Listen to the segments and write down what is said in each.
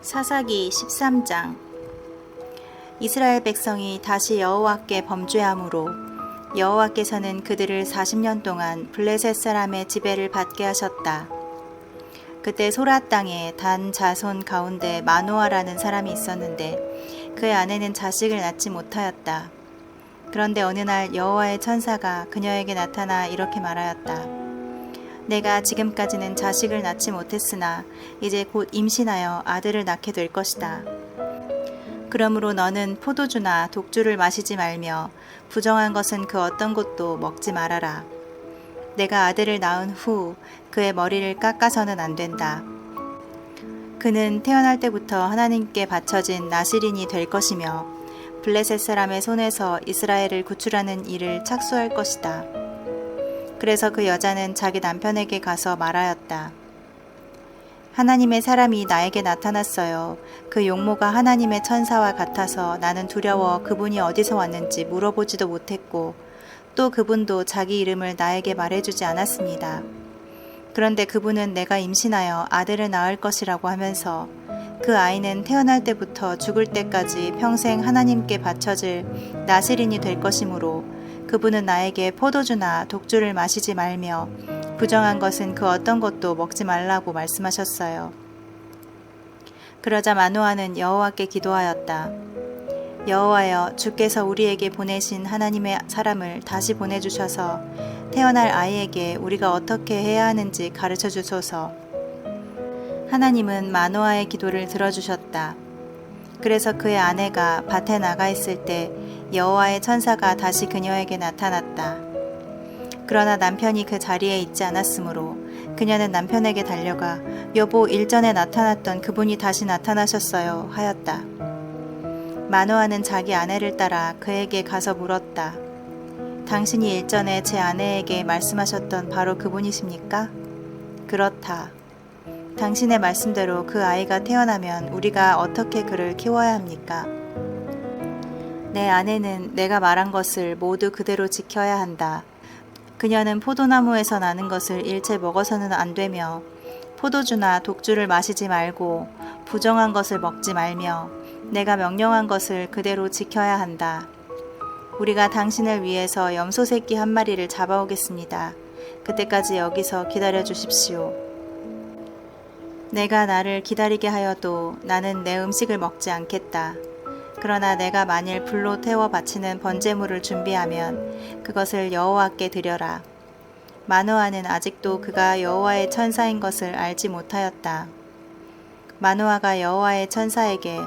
사사기 13장. 이스라엘 백성이 다시 여호와께 범죄함으로 여호와께서는 그들을 40년 동안 블레셋 사람의 지배를 받게 하셨다. 그때 소라 땅에 단 자손 가운데 마노아라는 사람이 있었는데 그의 아내는 자식을 낳지 못하였다. 그런데 어느 날 여호와의 천사가 그녀에게 나타나 이렇게 말하였다. 내가 지금까지는 자식을 낳지 못했으나 이제 곧 임신하여 아들을 낳게 될 것이다. 그러므로 너는 포도주나 독주를 마시지 말며 부정한 것은 그 어떤 것도 먹지 말아라. 내가 아들을 낳은 후 그의 머리를 깎아서는 안 된다. 그는 태어날 때부터 하나님께 바쳐진 나실인이 될 것이며 블레셋 사람의 손에서 이스라엘을 구출하는 일을 착수할 것이다. 그래서 그 여자는 자기 남편에게 가서 말하였다. 하나님의 사람이 나에게 나타났어요. 그 용모가 하나님의 천사와 같아서 나는 두려워 그분이 어디서 왔는지 물어보지도 못했고 또 그분도 자기 이름을 나에게 말해주지 않았습니다. 그런데 그분은 내가 임신하여 아들을 낳을 것이라고 하면서 그 아이는 태어날 때부터 죽을 때까지 평생 하나님께 바쳐질 나실인이 될 것이므로 그분은 나에게 포도주나 독주를 마시지 말며 부정한 것은 그 어떤 것도 먹지 말라고 말씀하셨어요. 그러자 마노아는 여호와께 기도하였다. 여호와여, 주께서 우리에게 보내신 하나님의 사람을 다시 보내주셔서 태어날 아이에게 우리가 어떻게 해야 하는지 가르쳐 주소서. 하나님은 마노아의 기도를 들어주셨다. 그래서 그의 아내가 밭에 나가 있을 때 여호와의 천사가 다시 그녀에게 나타났다. 그러나 남편이 그 자리에 있지 않았으므로 그녀는 남편에게 달려가 여보, 일전에 나타났던 그분이 다시 나타나셨어요 하였다. 마노아는 자기 아내를 따라 그에게 가서 물었다. 당신이 일전에 제 아내에게 말씀하셨던 바로 그분이십니까? 그렇다. 당신의 말씀대로 그 아이가 태어나면 우리가 어떻게 그를 키워야 합니까? 내 아내는 내가 말한 것을 모두 그대로 지켜야 한다. 그녀는 포도나무에서 나는 것을 일체 먹어서는 안 되며 포도주나 독주를 마시지 말고 부정한 것을 먹지 말며 내가 명령한 것을 그대로 지켜야 한다. 우리가 당신을 위해서 염소 새끼 한 마리를 잡아오겠습니다. 그때까지 여기서 기다려 주십시오. 내가 나를 기다리게 하여도 나는 내 음식을 먹지 않겠다. 그러나 내가 만일 불로 태워 바치는 번제물을 준비하면 그것을 여호와께 드려라. 마노아는 아직도 그가 여호와의 천사인 것을 알지 못하였다. 마노아가 여호와의 천사에게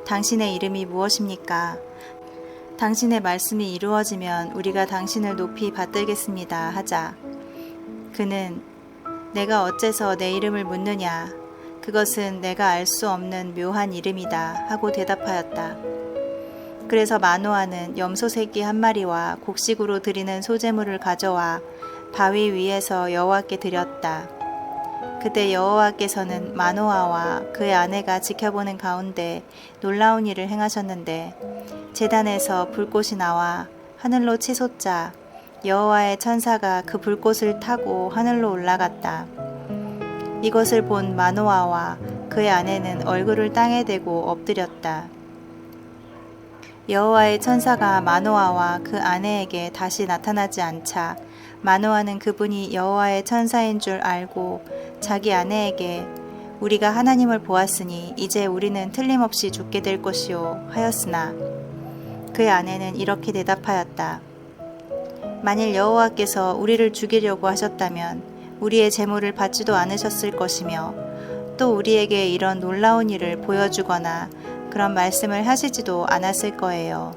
당신의 이름이 무엇입니까? 당신의 말씀이 이루어지면 우리가 당신을 높이 받들겠습니다 하자. 그는 내가 어째서 내 이름을 묻느냐? 그것은 내가 알 수 없는 묘한 이름이다 하고 대답하였다. 그래서 마노아는 염소 새끼 한 마리와 곡식으로 드리는 소제물을 가져와 바위 위에서 여호와께 드렸다. 그때 여호와께서는 마노아와 그의 아내가 지켜보는 가운데 놀라운 일을 행하셨는데 제단에서 불꽃이 나와 하늘로 치솟자 여호와의 천사가 그 불꽃을 타고 하늘로 올라갔다. 이것을 본 마노아와 그의 아내는 얼굴을 땅에 대고 엎드렸다. 여호와의 천사가 마노아와 그 아내에게 다시 나타나지 않자 마노아는 그분이 여호와의 천사인 줄 알고 자기 아내에게 우리가 하나님을 보았으니 이제 우리는 틀림없이 죽게 될 것이요 하였으나 그의 아내는 이렇게 대답하였다. 만일 여호와께서 우리를 죽이려고 하셨다면 우리의 재물을 받지도 않으셨을 것이며 또 우리에게 이런 놀라운 일을 보여주거나 그런 말씀을 하시지도 않았을 거예요.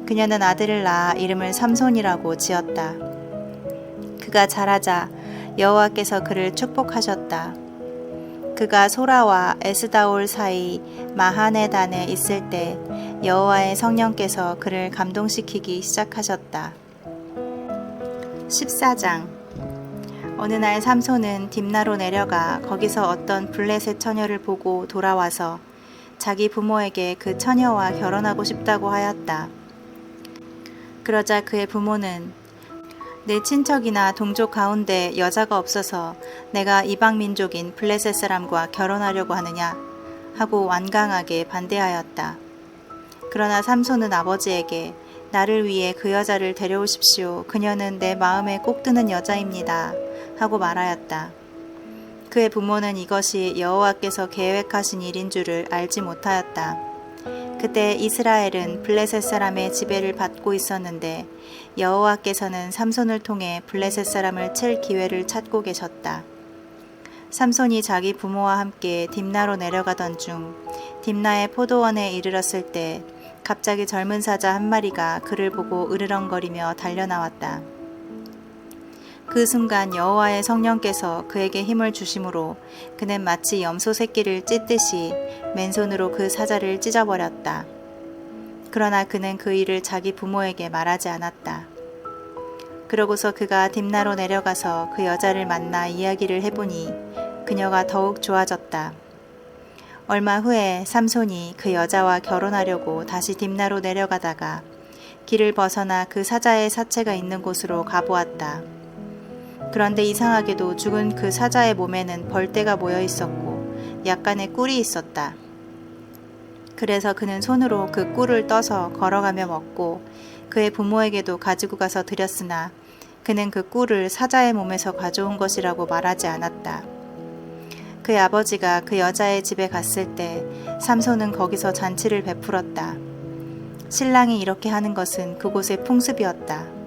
그녀는 아들을 낳아 이름을 삼손이라고 지었다. 그가 자라자 여호와께서 그를 축복하셨다. 그가 소라와 에스다올 사이 마하네단에 있을 때 여호와의 성령께서 그를 감동시키기 시작하셨다. 14장. 어느 날 삼손은 딥나로 내려가 거기서 어떤 블레셋 처녀를 보고 돌아와서 자기 부모에게 그 처녀와 결혼하고 싶다고 하였다. 그러자 그의 부모는 내 친척이나 동족 가운데 여자가 없어서 내가 이방 민족인 블레셋 사람과 결혼하려고 하느냐? 하고 완강하게 반대하였다. 그러나 삼손은 아버지에게 나를 위해 그 여자를 데려오십시오. 그녀는 내 마음에 꼭 드는 여자입니다. 하고 말하였다. 그의 부모는 이것이 여호와께서 계획하신 일인 줄을 알지 못하였다. 그때 이스라엘은 블레셋 사람의 지배를 받고 있었는데 여호와께서는 삼손을 통해 블레셋 사람을 칠 기회를 찾고 계셨다. 삼손이 자기 부모와 함께 딥나로 내려가던 중 딥나의 포도원에 이르렀을 때 갑자기 젊은 사자 한 마리가 그를 보고 으르렁거리며 달려나왔다. 그 순간 여호와의 성령께서 그에게 힘을 주심으로 그는 마치 염소 새끼를 찢듯이 맨손으로 그 사자를 찢어버렸다. 그러나 그는 그 일을 자기 부모에게 말하지 않았다. 그러고서 그가 딥나로 내려가서 그 여자를 만나 이야기를 해보니 그녀가 더욱 좋아졌다. 얼마 후에 삼손이 그 여자와 결혼하려고 다시 딥나로 내려가다가 길을 벗어나 그 사자의 사체가 있는 곳으로 가보았다. 그런데 이상하게도 죽은 그 사자의 몸에는 벌떼가 모여 있었고 약간의 꿀이 있었다. 그래서 그는 손으로 그 꿀을 떠서 걸어가며 먹고 그의 부모에게도 가지고 가서 드렸으나 그는 그 꿀을 사자의 몸에서 가져온 것이라고 말하지 않았다. 그의 아버지가 그 여자의 집에 갔을 때 삼손은 거기서 잔치를 베풀었다. 신랑이 이렇게 하는 것은 그곳의 풍습이었다.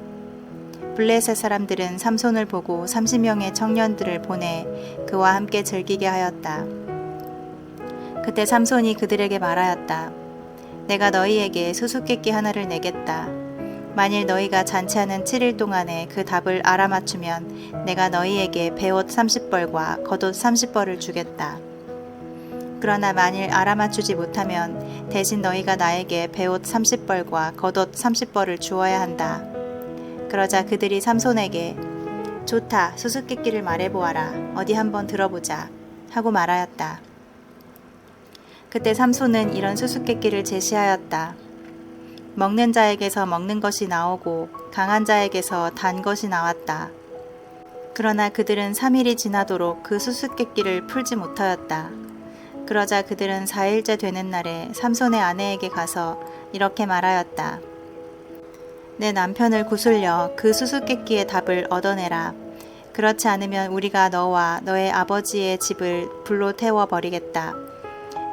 블레셋 사람들은 삼손을 보고 30명의 청년들을 보내 그와 함께 즐기게 하였다. 그때 삼손이 그들에게 말하였다. 내가 너희에게 수수께끼 하나를 내겠다. 만일 너희가 잔치하는 7일 동안에 그 답을 알아맞추면 내가 너희에게 베옷 30벌과 겉옷 30벌을 주겠다. 그러나 만일 알아맞추지 못하면 대신 너희가 나에게 베옷 30벌과 겉옷 30벌을 주어야 한다. 그러자 그들이 삼손에게 좋다, 수수께끼를 말해보아라. 어디 한번 들어보자. 하고 말하였다. 그때 삼손은 이런 수수께끼를 제시하였다. 먹는 자에게서 먹는 것이 나오고 강한 자에게서 단 것이 나왔다. 그러나 그들은 3일이 지나도록 그 수수께끼를 풀지 못하였다. 그러자 그들은 4일째 되는 날에 삼손의 아내에게 가서 이렇게 말하였다. 내 남편을 구슬려 그 수수께끼의 답을 얻어내라. 그렇지 않으면 우리가 너와 너의 아버지의 집을 불로 태워버리겠다.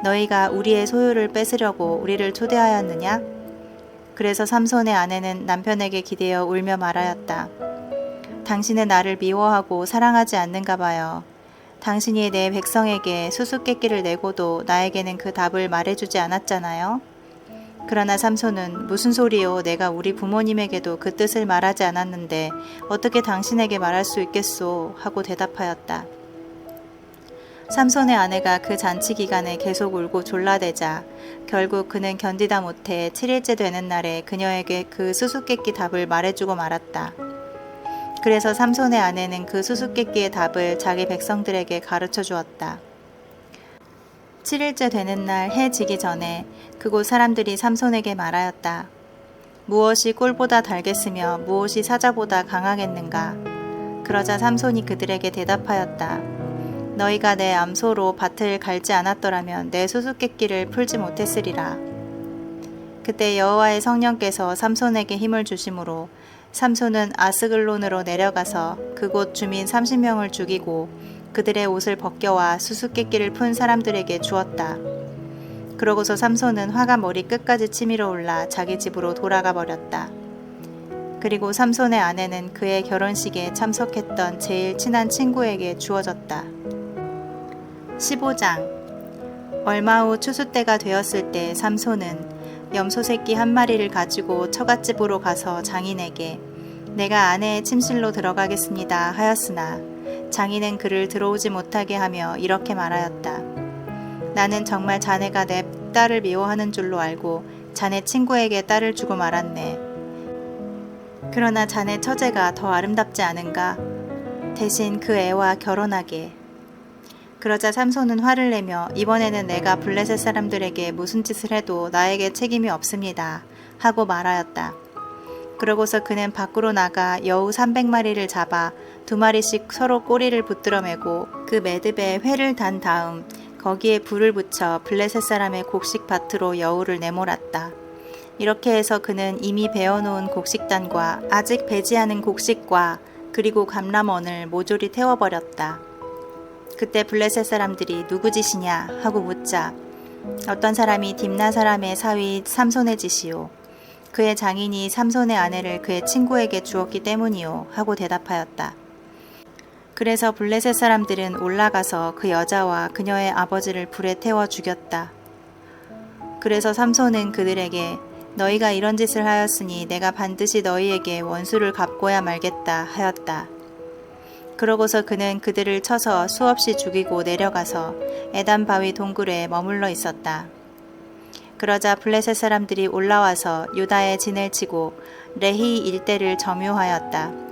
너희가 우리의 소유를 뺏으려고 우리를 초대하였느냐? 그래서 삼손의 아내는 남편에게 기대어 울며 말하였다. 당신은 나를 미워하고 사랑하지 않는가 봐요. 당신이 내 백성에게 수수께끼를 내고도 나에게는 그 답을 말해주지 않았잖아요. 그러나 삼손은 무슨 소리요? 내가 우리 부모님에게도 그 뜻을 말하지 않았는데 어떻게 당신에게 말할 수 있겠소? 하고 대답하였다. 삼손의 아내가 그 잔치 기간에 계속 울고 졸라대자 결국 그는 견디다 못해 7일째 되는 날에 그녀에게 그 수수께끼 답을 말해주고 말았다. 그래서 삼손의 아내는 그 수수께끼의 답을 자기 백성들에게 가르쳐 주었다. 7일째 되는 날 해 지기 전에 그곳 사람들이 삼손에게 말하였다. 무엇이 꿀보다 달겠으며 무엇이 사자보다 강하겠는가? 그러자 삼손이 그들에게 대답하였다. 너희가 내 암소로 밭을 갈지 않았더라면 내 수수께끼를 풀지 못했으리라. 그때 여호와의 성령께서 삼손에게 힘을 주심으로 삼손은 아스글론으로 내려가서 그곳 주민 30명을 죽이고 그들의 옷을 벗겨와 수수께끼를 푼 사람들에게 주었다. 그러고서 삼손은 화가 머리 끝까지 치밀어 올라 자기 집으로 돌아가 버렸다. 그리고 삼손의 아내는 그의 결혼식에 참석했던 제일 친한 친구에게 주어졌다. 15장. 얼마 후 추수 때가 되었을 때 삼손은 염소 새끼 한 마리를 가지고 처갓집으로 가서 장인에게 내가 아내의 침실로 들어가겠습니다 하였으나 장인은 그를 들어오지 못하게 하며 이렇게 말하였다. 나는 정말 자네가 내 딸을 미워하는 줄로 알고 자네 친구에게 딸을 주고 말았네. 그러나 자네 처제가 더 아름답지 않은가? 대신 그 애와 결혼하게. 그러자 삼손은 화를 내며 이번에는 내가 블레셋 사람들에게 무슨 짓을 해도 나에게 책임이 없습니다 하고 말하였다. 그러고서 그는 밖으로 나가 여우 300마리를 잡아 2마리씩 서로 꼬리를 붙들어 매고 그 매듭에 회를 단 다음 거기에 불을 붙여 블레셋 사람의 곡식 밭으로 여우를 내몰았다. 이렇게 해서 그는 이미 베어놓은 곡식단과 아직 배지 않은 곡식과 그리고 감람원을 모조리 태워버렸다. 그때 블레셋 사람들이 누구 짓이냐 하고 묻자 어떤 사람이 딥나 사람의 사위 삼손의 짓이요. 그의 장인이 삼손의 아내를 그의 친구에게 주었기 때문이요 하고 대답하였다. 그래서 블레셋 사람들은 올라가서 그 여자와 그녀의 아버지를 불에 태워 죽였다. 그래서 삼손은 그들에게 너희가 이런 짓을 하였으니 내가 반드시 너희에게 원수를 갚고야 말겠다 하였다. 그러고서 그는 그들을 쳐서 수없이 죽이고 내려가서 에단 바위 동굴에 머물러 있었다. 그러자 블레셋 사람들이 올라와서 유다의 진을 치고 레히 일대를 점유하였다.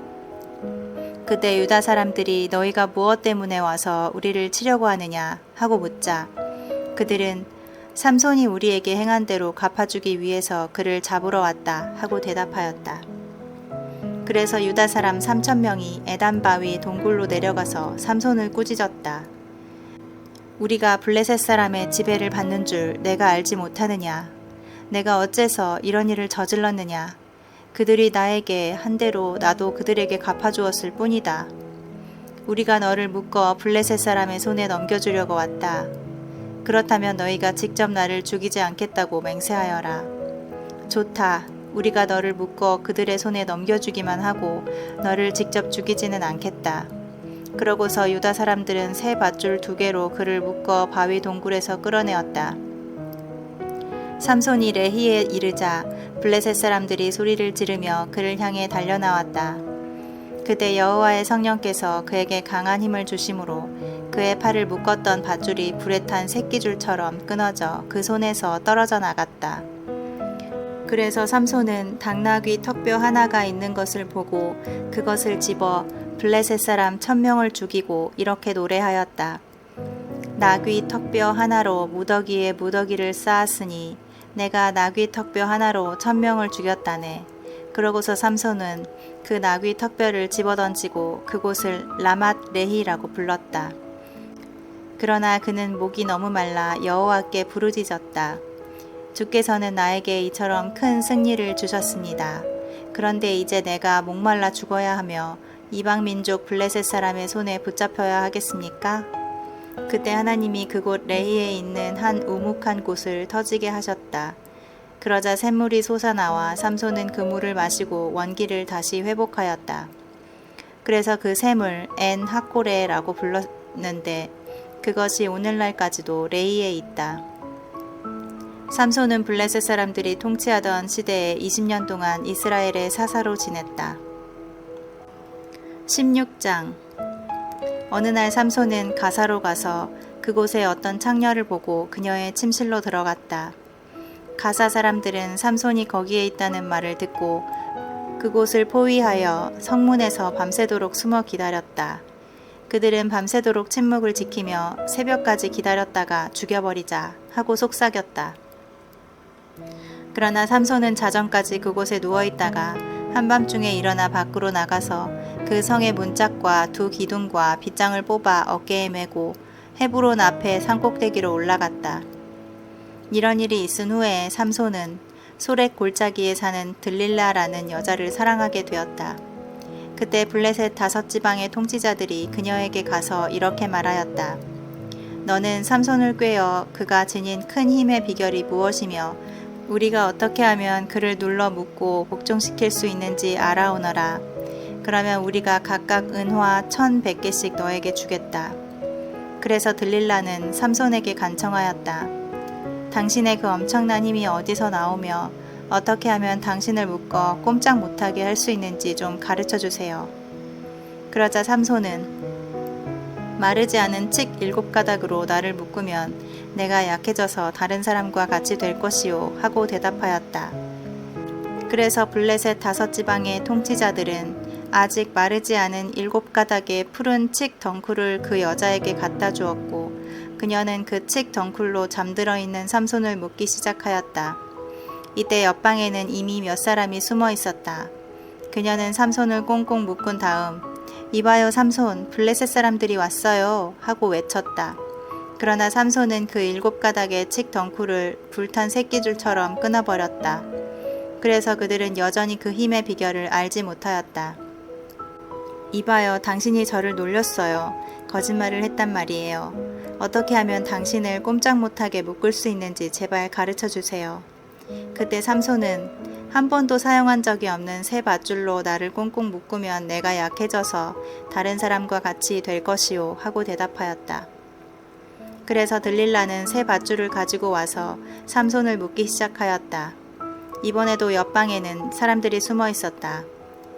그때 유다 사람들이 너희가 무엇 때문에 와서 우리를 치려고 하느냐 하고 묻자 그들은 삼손이 우리에게 행한 대로 갚아주기 위해서 그를 잡으러 왔다 하고 대답하였다. 그래서 유다 사람 3,000명이 에단 바위 동굴로 내려가서 삼손을 꾸짖었다. 우리가 블레셋 사람의 지배를 받는 줄 내가 알지 못하느냐? 내가 어째서 이런 일을 저질렀느냐? 그들이 나에게 한 대로 나도 그들에게 갚아주었을 뿐이다. 우리가 너를 묶어 블레셋 사람의 손에 넘겨주려고 왔다. 그렇다면 너희가 직접 나를 죽이지 않겠다고 맹세하여라. 좋다. 우리가 너를 묶어 그들의 손에 넘겨주기만 하고 너를 직접 죽이지는 않겠다. 그러고서 유다 사람들은 새 밧줄 2개로 그를 묶어 바위 동굴에서 끌어내었다. 삼손이 레히에 이르자 블레셋 사람들이 소리를 지르며 그를 향해 달려나왔다. 그때 여호와의 성령께서 그에게 강한 힘을 주심으로 그의 팔을 묶었던 밧줄이 불에 탄 새끼줄처럼 끊어져 그 손에서 떨어져 나갔다. 그래서 삼손은 당나귀 턱뼈 하나가 있는 것을 보고 그것을 집어 블레셋 사람 1,000명을 죽이고 이렇게 노래하였다. 나귀 턱뼈 하나로 무더기에 무더기를 쌓았으니 내가 나귀 턱뼈 하나로 1,000명을 죽였다네. 그러고서 삼손은 그 나귀 턱뼈를 집어던지고 그곳을 라맛 레히라고 불렀다. 그러나 그는 목이 너무 말라 여호와께 부르짖었다. 주께서는 나에게 이처럼 큰 승리를 주셨습니다. 그런데 이제 내가 목말라 죽어야 하며 이방 민족 블레셋 사람의 손에 붙잡혀야 하겠습니까? 그때 하나님이 그곳 레히에 있는 한 우묵한 곳을 터지게 하셨다. 그러자 샘물이 솟아나와 삼손은 그 물을 마시고 원기를 다시 회복하였다. 그래서 그 샘을 엔 하코레라고 불렀는데 그것이 오늘날까지도 레히에 있다. 삼손은 블레셋 사람들이 통치하던 시대에 20년 동안 이스라엘의 사사로 지냈다. 16장. 어느 날 삼손은 가사로 가서 그곳에 어떤 창녀를 보고 그녀의 침실로 들어갔다. 가사 사람들은 삼손이 거기에 있다는 말을 듣고 그곳을 포위하여 성문에서 밤새도록 숨어 기다렸다. 그들은 밤새도록 침묵을 지키며 새벽까지 기다렸다가 죽여버리자 하고 속삭였다. 그러나 삼손은 자정까지 그곳에 누워있다가 한밤중에 일어나 밖으로 나가서 그 성의 문짝과 2 기둥과 빗장을 뽑아 어깨에 메고 헤브론 앞에 산꼭대기로 올라갔다. 이런 일이 있은 후에 삼손은 소렉 골짜기에 사는 들릴라라는 여자를 사랑하게 되었다. 그때 블레셋 5지방의 통치자들이 그녀에게 가서 이렇게 말하였다. 너는 삼손을 꾀어 그가 지닌 큰 힘의 비결이 무엇이며 우리가 어떻게 하면 그를 눌러 묶고 복종시킬 수 있는지 알아오너라. 그러면 우리가 각각 은화 1,100개씩 너에게 주겠다. 그래서 들릴라는 삼손에게 간청하였다. 당신의 그 엄청난 힘이 어디서 나오며 어떻게 하면 당신을 묶어 꼼짝 못하게 할 수 있는지 좀 가르쳐 주세요. 그러자 삼손은 마르지 않은 칡 7가닥으로 나를 묶으면 내가 약해져서 다른 사람과 같이 될 것이요 하고 대답하였다. 그래서 블레셋 5지방의 통치자들은 아직 마르지 않은 7가닥의 푸른 칡 덩쿨을 그 여자에게 갖다 주었고 그녀는 그 칡 덩쿨로 잠들어 있는 삼손을 묶기 시작하였다. 이때 옆방에는 이미 몇 사람이 숨어 있었다. 그녀는 삼손을 꽁꽁 묶은 다음 이봐요 삼손, 블레셋 사람들이 왔어요 하고 외쳤다. 그러나 삼손은 그 7가닥의 칡 덩쿨을 불탄 새끼줄처럼 끊어버렸다. 그래서 그들은 여전히 그 힘의 비결을 알지 못하였다. 이봐요, 당신이 저를 놀렸어요. 거짓말을 했단 말이에요. 어떻게 하면 당신을 꼼짝 못하게 묶을 수 있는지 제발 가르쳐 주세요. 그때 삼손은 한 번도 사용한 적이 없는 새 밧줄로 나를 꽁꽁 묶으면 내가 약해져서 다른 사람과 같이 될 것이요 하고 대답하였다. 그래서 들릴라는 새 밧줄을 가지고 와서 삼손을 묶기 시작하였다. 이번에도 옆방에는 사람들이 숨어 있었다.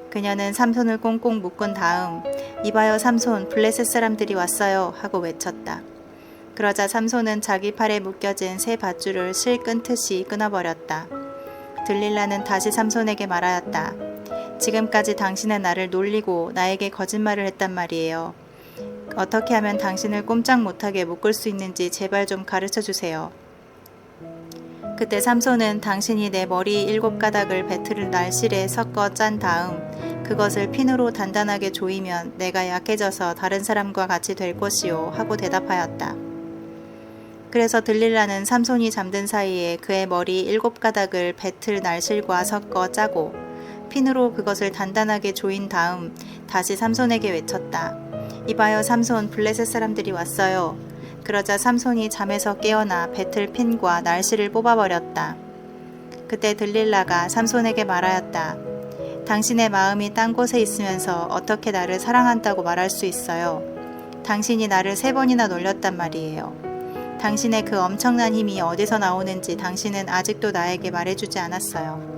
그녀는 삼손을 꽁꽁 묶은 다음 이봐요 삼손, 블레셋 사람들이 왔어요 하고 외쳤다. 그러자 삼손은 자기 팔에 묶여진 새 밧줄을 실 끊듯이 끊어버렸다. 들릴라는 다시 삼손에게 말하였다. 지금까지 당신은 나를 놀리고 나에게 거짓말을 했단 말이에요. 어떻게 하면 당신을 꼼짝 못하게 묶을 수 있는지 제발 좀 가르쳐 주세요. 그때 삼손은 당신이 내 머리 7가닥을 배틀 날실에 섞어 짠 다음 그것을 핀으로 단단하게 조이면 내가 약해져서 다른 사람과 같이 될 것이요 하고 대답하였다. 그래서 들릴라는 삼손이 잠든 사이에 그의 머리 7가닥을 배틀 날실과 섞어 짜고 핀으로 그것을 단단하게 조인 다음 다시 삼손에게 외쳤다. 이봐요 삼손, 블레셋 사람들이 왔어요. 그러자 삼손이 잠에서 깨어나 배틀 핀과 날실을 뽑아버렸다. 그때 들릴라가 삼손에게 말하였다. 당신의 마음이 딴 곳에 있으면서 어떻게 나를 사랑한다고 말할 수 있어요. 당신이 나를 3번이나 놀렸단 말이에요. 당신의 그 엄청난 힘이 어디서 나오는지 당신은 아직도 나에게 말해주지 않았어요.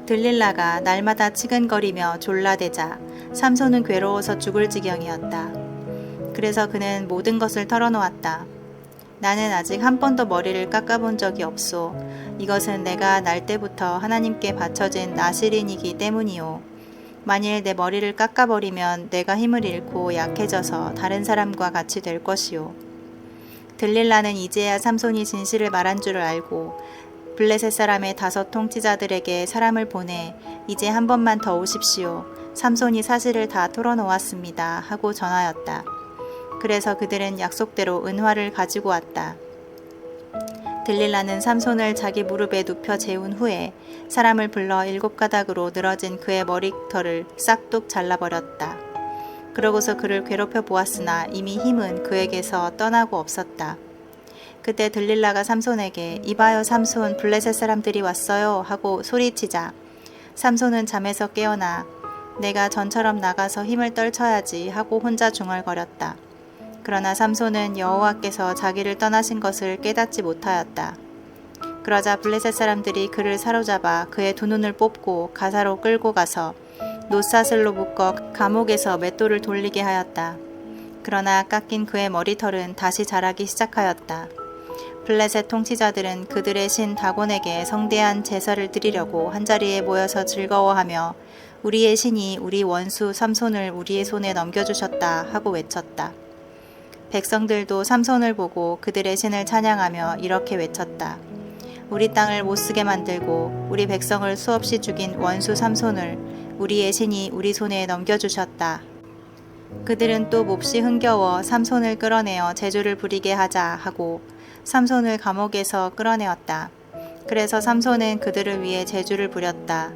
들릴라가 날마다 치근거리며 졸라대자 삼손은 괴로워서 죽을 지경이었다. 그래서 그는 모든 것을 털어놓았다. 나는 아직 한 번도 머리를 깎아본 적이 없소. 이것은 내가 날 때부터 하나님께 바쳐진 나실인이기 때문이요. 만일 내 머리를 깎아버리면 내가 힘을 잃고 약해져서 다른 사람과 같이 될 것이요. 들릴라는 이제야 삼손이 진실을 말한 줄을 알고 블레셋 사람의 5 통치자들에게 사람을 보내 이제 한 번만 더 오십시오. 삼손이 사실을 다 털어놓았습니다. 하고 전하였다. 그래서 그들은 약속대로 은화를 가지고 왔다. 들릴라는 삼손을 자기 무릎에 눕혀 재운 후에 사람을 불러 7가닥으로 늘어진 그의 머리털을 싹둑 잘라버렸다. 그러고서 그를 괴롭혀 보았으나 이미 힘은 그에게서 떠나고 없었다. 그때 들릴라가 삼손에게 이봐요 삼손, 블레셋 사람들이 왔어요 하고 소리치자 삼손은 잠에서 깨어나 내가 전처럼 나가서 힘을 떨쳐야지 하고 혼자 중얼거렸다. 그러나 삼손은 여호와께서 자기를 떠나신 것을 깨닫지 못하였다. 그러자 블레셋 사람들이 그를 사로잡아 그의 2눈을 뽑고 가사로 끌고 가서 놋사슬로 묶어 감옥에서 맷돌을 돌리게 하였다. 그러나 깎인 그의 머리털은 다시 자라기 시작하였다. 블레셋 통치자들은 그들의 신 다곤에게 성대한 제사를 드리려고 한자리에 모여서 즐거워하며 우리의 신이 우리 원수 삼손을 우리의 손에 넘겨주셨다 하고 외쳤다. 백성들도 삼손을 보고 그들의 신을 찬양하며 이렇게 외쳤다. 우리 땅을 못쓰게 만들고 우리 백성을 수없이 죽인 원수 삼손을 우리의 신이 우리 손에 넘겨주셨다. 그들은 또 몹시 흥겨워 삼손을 끌어내어 제주를 부리게 하자 하고 삼손을 감옥에서 끌어내었다. 그래서 삼손은 그들을 위해 제주를 부렸다.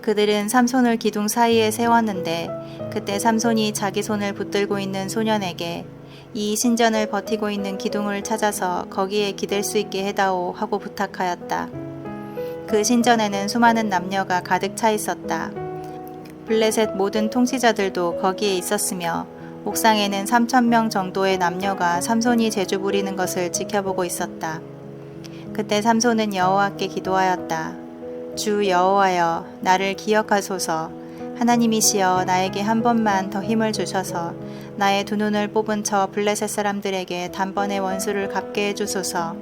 그들은 삼손을 기둥 사이에 세웠는데 그때 삼손이 자기 손을 붙들고 있는 소년에게 이 신전을 버티고 있는 기둥을 찾아서 거기에 기댈 수 있게 해다오 하고 부탁하였다. 그 신전에는 수많은 남녀가 가득 차 있었다. 블레셋 모든 통치자들도 거기에 있었으며 옥상에는 3,000명 정도의 남녀가 삼손이 제주 부리는 것을 지켜보고 있었다. 그때 삼손은 여호와께 기도하였다. 주 여호와여, 나를 기억하소서. 하나님이시여, 나에게 한 번만 더 힘을 주셔서 나의 2눈을 뽑은 저 블레셋 사람들에게 단번에 원수를 갚게 해주소서.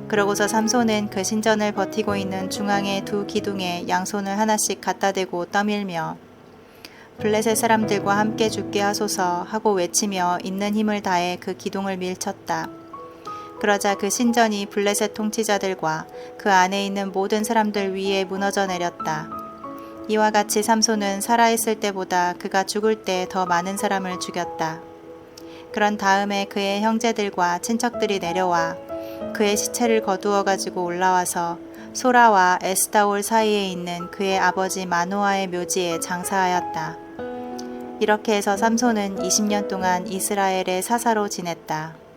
그러고서 삼손은 그 신전을 버티고 있는 중앙의 2 기둥에 양손을 하나씩 갖다 대고 떠밀며 블레셋 사람들과 함께 죽게 하소서 하고 외치며 있는 힘을 다해 그 기둥을 밀쳤다. 그러자 그 신전이 블레셋 통치자들과 그 안에 있는 모든 사람들 위에 무너져 내렸다. 이와 같이 삼손은 살아있을 때보다 그가 죽을 때 더 많은 사람을 죽였다. 그런 다음에 그의 형제들과 친척들이 내려와 그의 시체를 거두어 가지고 올라와서 소라와 에스다올 사이에 있는 그의 아버지 마노아의 묘지에 장사하였다. 이렇게 해서 삼손은 20년 동안 이스라엘의 사사로 지냈다.